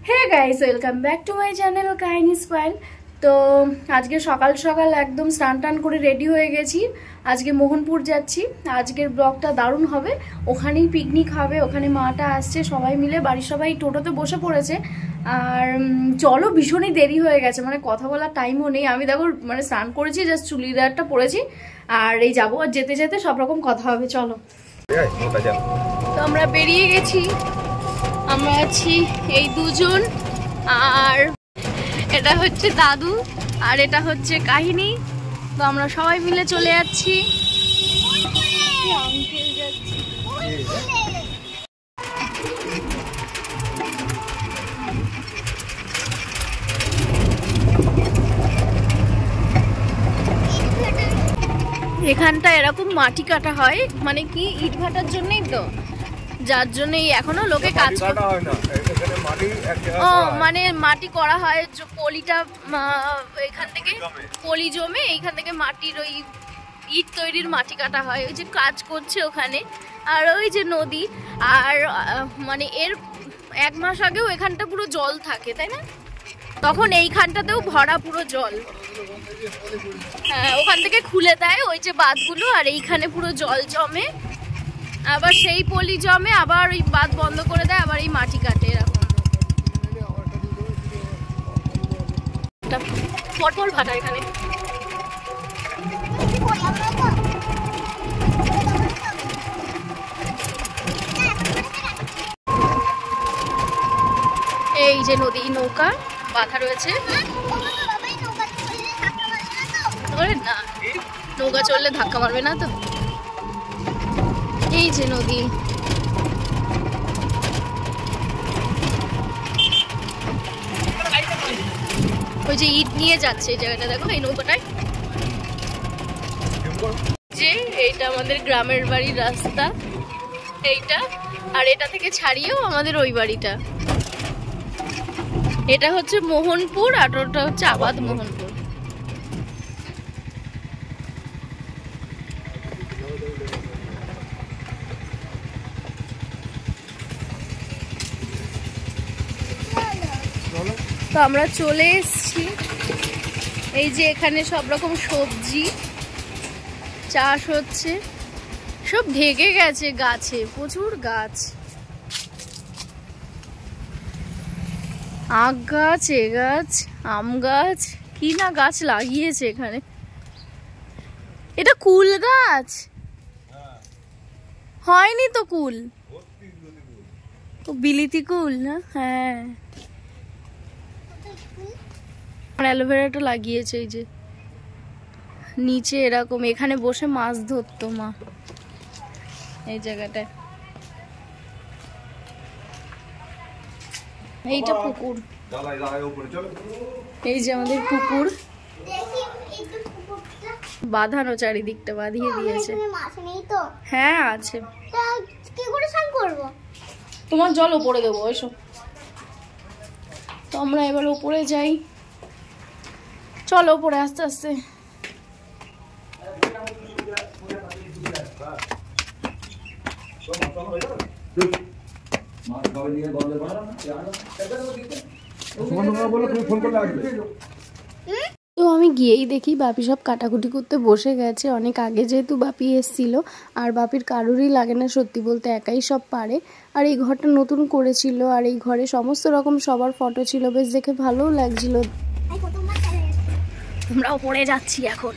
Hey guys, welcome back to my channel কাহিনী স্পাইল। তো আজকে সকাল সকাল একদম স্নান টান করে রেডি হয়ে গেছি। আজকে মোহনপুর যাচ্ছি। আজকের ব্লগটা দারুণ হবে। ওখানেই পিকনিক হবে, ওখানে মাটা আসছে, সবাই মিলে বাড়ির সবাই টোটোতে বসে পড়েছে। আর চলো, ভীষণই দেরি হয়ে গেছে, মানে কথা বলার টাইমও নেই। আমি দেখো মানে স্নান করেছি, জাস্ট চুড়িদারটা পরেছি আর এই যাবো। আর যেতে যেতে সব রকম কথা হবে, চলো। তো আমরা বেরিয়ে গেছি। আমরা আছি এই দুজন, আর এটা হচ্ছে দাদু, আর এটা হচ্ছে কাহিনী। তো আমরা সবাই মিলে চলে যাচ্ছি। এখানটা এরকম মাটি কাটা হয়, মানে কি ইট ভাটার জন্যই, তো যার জন্য এখনো লোকে কাজ হয় না। ও মানে মাটি করা হয়, পলিটা এখান থেকে পলি জমে, এইখান থেকে মাটির ওই ইট তৈরির মাটি কাটা হয়। ওই যে কাজ করছে ওখানে, আর ওই যে নদী। আর মানে এর 1 মাস আগেও এখানটা পুরো জল থাকে, তাই না? তখন এইখানটাতেও ভরা পুরো জল। হ্যাঁ, ওখান থেকে খুলে দেয় ওই যে বাঁধগুলো, আর এইখানে পুরো জল জমে। আবার সেই পলি জমে, আবার ওই বাঁধ বন্ধ করে দেয়, আবার এই মাটি কাটে। এরকম পটল ভাটা এখানে। এই যে নদী, নৌকা বাঁধা রয়েছে। না, নৌকা চললে ধাক্কা মারবে না তো। এই যে নদী, ওই যে ইট নিয়ে যাচ্ছে এই জায়গাটা, দেখো এই নৌকাটায়। যে এইটা আমাদের গ্রামের বাড়ির রাস্তা, এইটা। আর এটা থেকে ছাড়িয়েও আমাদের ওই বাড়িটা। এটা হচ্ছে মোহনপুর, আর ওটা হচ্ছে আবাদ মোহনপুর। তো আমরা চলে এসেছি। এই যে এখানে সব রকম সবজি চাষ হচ্ছে, সব ঢেকে গেছে গাছে, প্রচুর গাছ। আখ গাছ, এ গাছ, আম গাছ, কি না গাছ লাগিয়েছে এখানে। এটা কুল গাছ হয়নি তো, কুল তো বিলিতি কুল না। হ্যাঁ, অ্যালোভেরাটা লাগিয়েছে এই যে নিচে এরকম। এখানে বসে মাছ ধরতো মা এই জায়গাটায়। এইটা পুকুর, এই যে আমাদের পুকুর বাঁধানো, চারিদিকটা বাঁধিয়ে দিয়েছে। হ্যাঁ আছে। তোমার জল ওপরে দেবো, এসো। তো আমরা এবার ওপরে যাই, চলো ওপরে আস্তে আস্তে। তো আমি গিয়েই দেখি বাপি সব কাটাকুটি করতে বসে গেছে। অনেক আগে যেহেতু বাপি এসেছিল, আর বাপির কারোরই লাগে না সত্যি বলতে, একাই সব পারে। আর এই ঘরটা নতুন করেছিল, আর এই ঘরে সমস্ত রকম সবার ফটো ছিল, বেশ দেখে ভালোও লাগছিল। আমরা ওপরে যাচ্ছি এখন।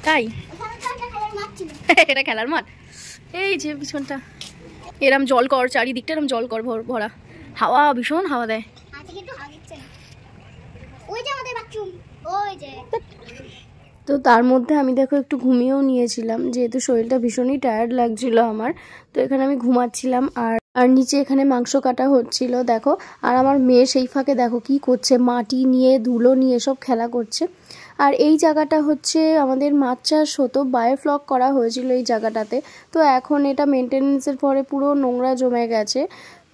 তাই এটা খেলার মাঠ। এই যে পিছনটা এরম জল কর, চারিদিকটা এরম জল কর ভরা, হাওয়া ভীষণ হাওয়া দেয়। তো তার মধ্যে আমি দেখো একটু ঘুমিয়েও নিয়েছিলাম, যেহেতু শরীরটা ভীষণই টায়ার্ড লাগছিল আমার। তো এখানে আমি ঘুমাচ্ছিলাম, আর নিচে এখানে মাংস কাটা হচ্ছিল দেখো। আর আমার মেয়ে সেই ফাঁকে দেখো কি করছে, মাটি নিয়ে ধুলো নিয়ে সব খেলা করছে। আর এই জায়গাটা হচ্ছে আমাদের মাছ চাষ হতো, বায়োফ্লক করা হয়েছিল এই জায়গাটাতে। তো এখন এটা মেনটেনেন্সের পরে পুরো নোংরা জমে গেছে।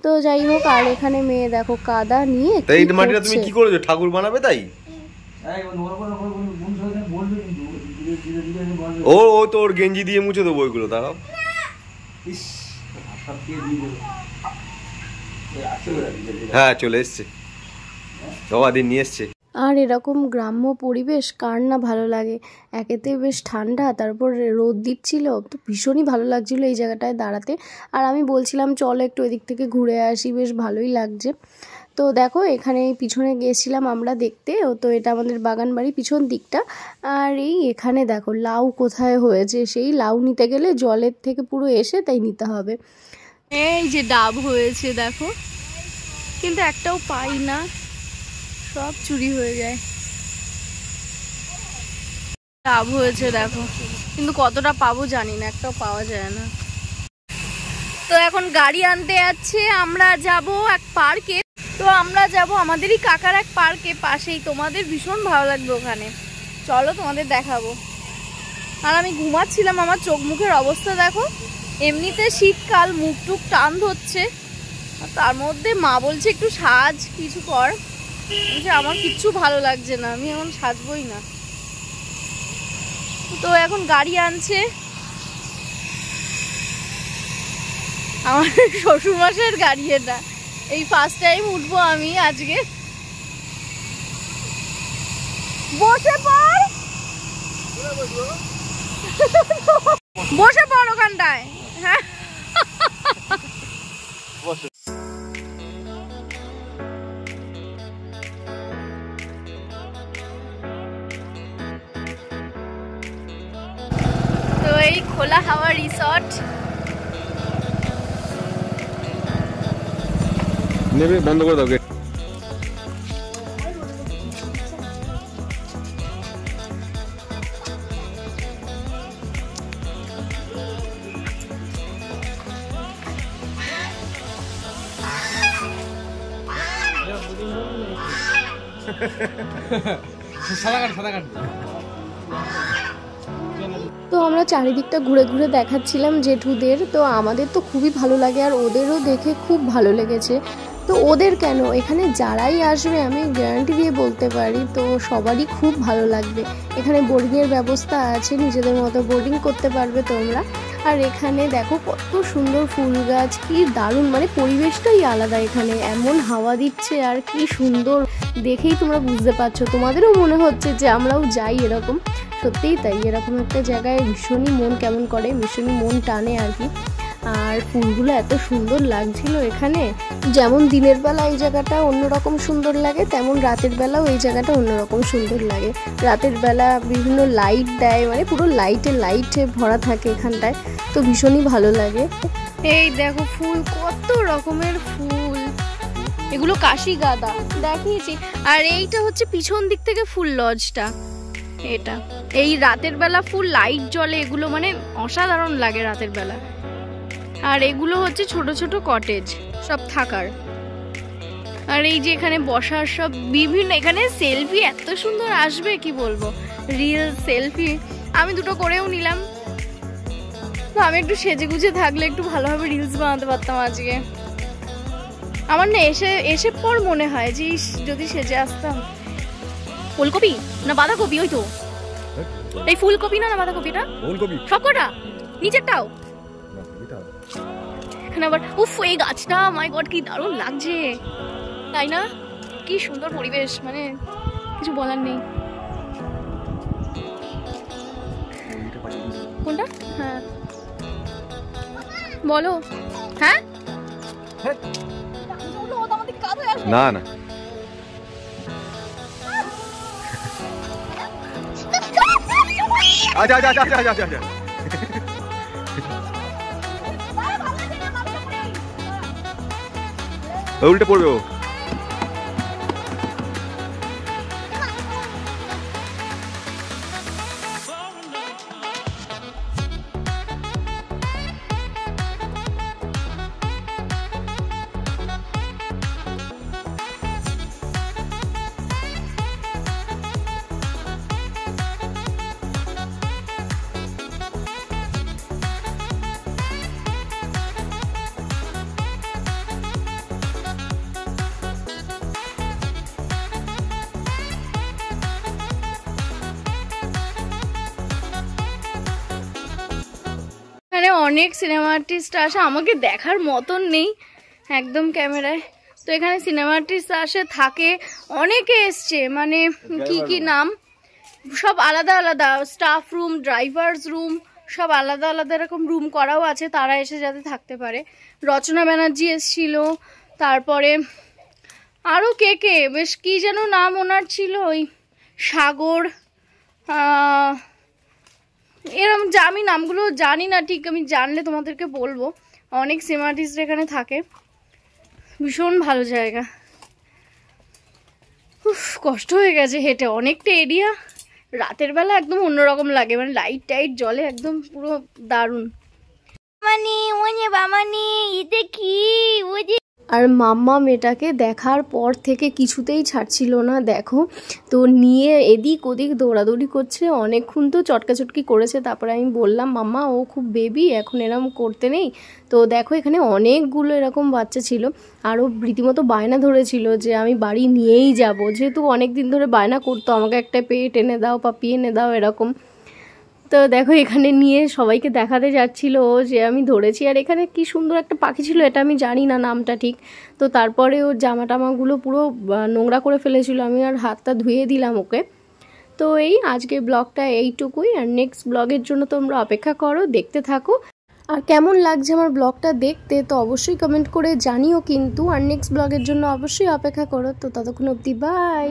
তো যাই হোক, আর এখানে মেয়ে দেখো কাদা নিয়ে এই মাটিটা তুমি কি করেছো, ঠাকুর বানাবে তাই? ও ও তো ওর গেঞ্জি দিয়ে মুছে দেবো ওইগুলো, দাঁড়াও। হ্যাঁ চলে এসছে, সবাদিন নিয়ে এসছে। আর এরকম গ্রাম্য পরিবেশ কার না ভালো লাগে। একেতে বেশ ঠান্ডা, তারপর রোদ দিচ্ছিল, তো ভীষণই ভালো লাগছিল এই জায়গাটায় দাঁড়াতে। আর আমি বলছিলাম চলো একটু এদিক থেকে ঘুরে আসি, বেশ ভালোই লাগছে। তো দেখো এখানে পিছনে গেছিলাম আমরা দেখতে, তো এটা আমাদের বাগান বাড়ি পিছন দিকটা। আর এই এখানে দেখো লাউ কোথায় হয়েছে, সেই লাউ নিতে গেলে জলের থেকে পুরো এসে তাই নিতে হবে। এই যে ডাব হয়েছে দেখো, কিন্তু একটাও পাই না, সব চুরি হয়ে যায়। ডাব হয়েছে দেখো, কিন্তু কতটা পাবো জানি না, একটাও পাওয়া যায় না। তো এখন গাড়ি আনতে যাচ্ছে, আমরা যাব এক পার্কে। তো আমরা যাব আমাদেরই কাকার এক পার্কে পাশেই, তোমাদের ভীষণ ভালো লাগবে ওখানে, চলো তোমাদের দেখাবো। আর আমি ঘুমাচ্ছিলাম, আমার চোখ মুখের অবস্থা দেখো, এমনিতে শীতকাল, মুখ টুক টান ধরছে, আর তার মধ্যে মা বলছে একটু সাজ, কিছু কর। আমার কিচ্ছু ভালো লাগছে না, আমি এখন সাজবই না। তো এখন গাড়ি আনছে, আমার শ্বশুরমশাইয়ের গাড়ি, এটা এই ফার্স্ট টাইম উঠবো আমি আজকে। বসে পড়, বসে পড় ওখানটায়। হ্যাঁ তো এই খোলা হাওয়া রিসর্ট, নেবে বন্ধ করে দাও গেট। তো আমরা চারিদিকটা ঘুরে ঘুরে দেখাচ্ছিলাম জেঠুদের, তো আমাদের তো খুবই ভালো লাগে আর ওদেরও দেখে খুব ভালো লেগেছে। তো ওদের কেন, এখানে যারাই আসবে আমি গ্যারান্টি দিয়ে বলতে পারি তো সবারই খুব ভালো লাগবে। এখানে বোর্ডিংয়ের ব্যবস্থা আছে, নিজেদের মতো বোর্ডিং করতে পারবে তোমরা। আর এখানে দেখো কত সুন্দর ফুল গাছ, কি দারুণ, মানে পরিবেশটাই আলাদা এখানে, এমন হাওয়া দিচ্ছে আর কি সুন্দর, দেখেই তোমরা বুঝতে পারছো, তোমাদেরও মনে হচ্ছে যে আমরাও যাই এরকম। সত্যিই তাই, এরকম একটা জায়গায় ভীষণই মন কেমন করে, ভীষণই মন টানে আর কি। আর ফুলগুলো এত সুন্দর লাগছিল এখানে, যেমন দিনের বেলা এই জায়গাটা অন্যরকম সুন্দর লাগে, তেমন রাতের বেলাও এই জায়গাটা অন্যরকম সুন্দর লাগে। রাতের বেলা বিভিন্ন লাইট দেয়, মানে পুরো লাইটে ভরা থাকে এখানটায়, তো ভীষণই ভালো লাগে। এই দেখো ফুল, কত রকমের ফুল, এগুলো কাশি গাঁদা দেখিয়েছি। আর এইটা হচ্ছে পিছন দিক থেকে ফুল লজটা, এটা এই রাতের বেলা ফুল লাইট জ্বলে, এগুলো মানে অসাধারণ লাগে রাতের বেলা। আর এগুলো হচ্ছে ছোট ছোট কটেজ সব থাকার। আর এই যে এখানে বসার সব বিভিন্ন, এখানে সেলফি এত সুন্দর আসবে কি বলবো, রিল সেলফি আমি দুটো করেও নিলাম। তো আমি একটু সেজে গুজে থাকলে একটু ভালোভাবে রিলস বানাতে পারতাম আজকে। আমার না এসে পর মনে হয় যে যদি সেজে আসতাম। ফুলকপি না বাঁধাকপি, ওই তো এই ফুলকপি না বাঁধাকপিটা, ফুলকপি সবকটা, নিচেরটাও। এখানে আবার উফ, এই গাছটা মাই গড কি দারুণ লাগছে, তাই না? কি সুন্দর পরিবেশ, মানে কিছু বলার নেই। কোনটা? হ্যাঁ বলো। হ্যাঁ না না আচ্ছা আচ্ছা আচ্ছা আচ্ছা আচ্ছা উল্টে পড়বে ও। অনেক সিনেমা আর্টিস্ট আসে, আমাকে দেখার মতন নেই একদম ক্যামেরায়। তো এখানে সিনেমা আর্টিস্ট আসে, থাকে, অনেকে এসছে, মানে কি নাম, সব আলাদা আলাদা, স্টাফ রুম, ড্রাইভার্স রুম, সব আলাদা আলাদা এরকম রুম করাও আছে, তারা এসে যাতে থাকতে পারে। রচনা ব্যানার্জি এসছিল, তারপরে আরও কে বেশ কি যেন নাম ওনার ছিল, ওই সাগর, এরকম আমি নামগুলো জানি না ঠিক, আমি জানলে তোমাদেরকে বলবো। অনেক সিনেমা আর্টিস্ট এখানে থাকে, ভীষণ ভালো জায়গা। কষ্ট হয়ে গেছে হেঁটে, অনেকটা এরিয়া। রাতের বেলা একদম অন্যরকম লাগে, মানে লাইট টাইট জলে একদম পুরো দারুণ। আর মাম্মা মেয়েটাকে দেখার পর থেকে কিছুতেই ছাড়ছিল না, দেখো তো নিয়ে এদিক ওদিক দৌড়াদৌড়ি করছে, অনেকক্ষণ তো চটকাচটকি করেছে। তারপরে আমি বললাম মাম্মা ও খুব বেবি, এখন এরকম করতে নেই। তো দেখো এখানে অনেকগুলো এরকম বাচ্চা ছিল, আরও রীতিমতো বায়না ধরেছিল যে আমি বাড়ি নিয়েই যাব, যেহেতু অনেক দিন ধরে বায়না করতো আমাকে একটা পেট এনে দাও, পাপি এনে দাও এরকম। তো দেখো এখানে নিয়ে সবাইকে দেখাতে যাচ্ছিল যে আমি ধরেছি। আর এখানে কি সুন্দর একটা পাখি ছিল, এটা আমি জানি না নামটা ঠিক। তো তারপরে ওর জামা টামাগুলো পুরো নোংরা করে ফেলেছিল, আমি আর হাতটা ধুয়ে দিলাম ওকে। তো এই আজকে ব্লগটা এইটুকুই, আর নেক্সট ব্লগের জন্য তোমরা অপেক্ষা করো, দেখতে থাকো। আর কেমন লাগছে আমার ব্লগটা দেখতে তো অবশ্যই কমেন্ট করে জানিও কিন্তু। আর নেক্সট ব্লগের জন্য অবশ্যই অপেক্ষা করো। তো ততক্ষণ অবধি বাই।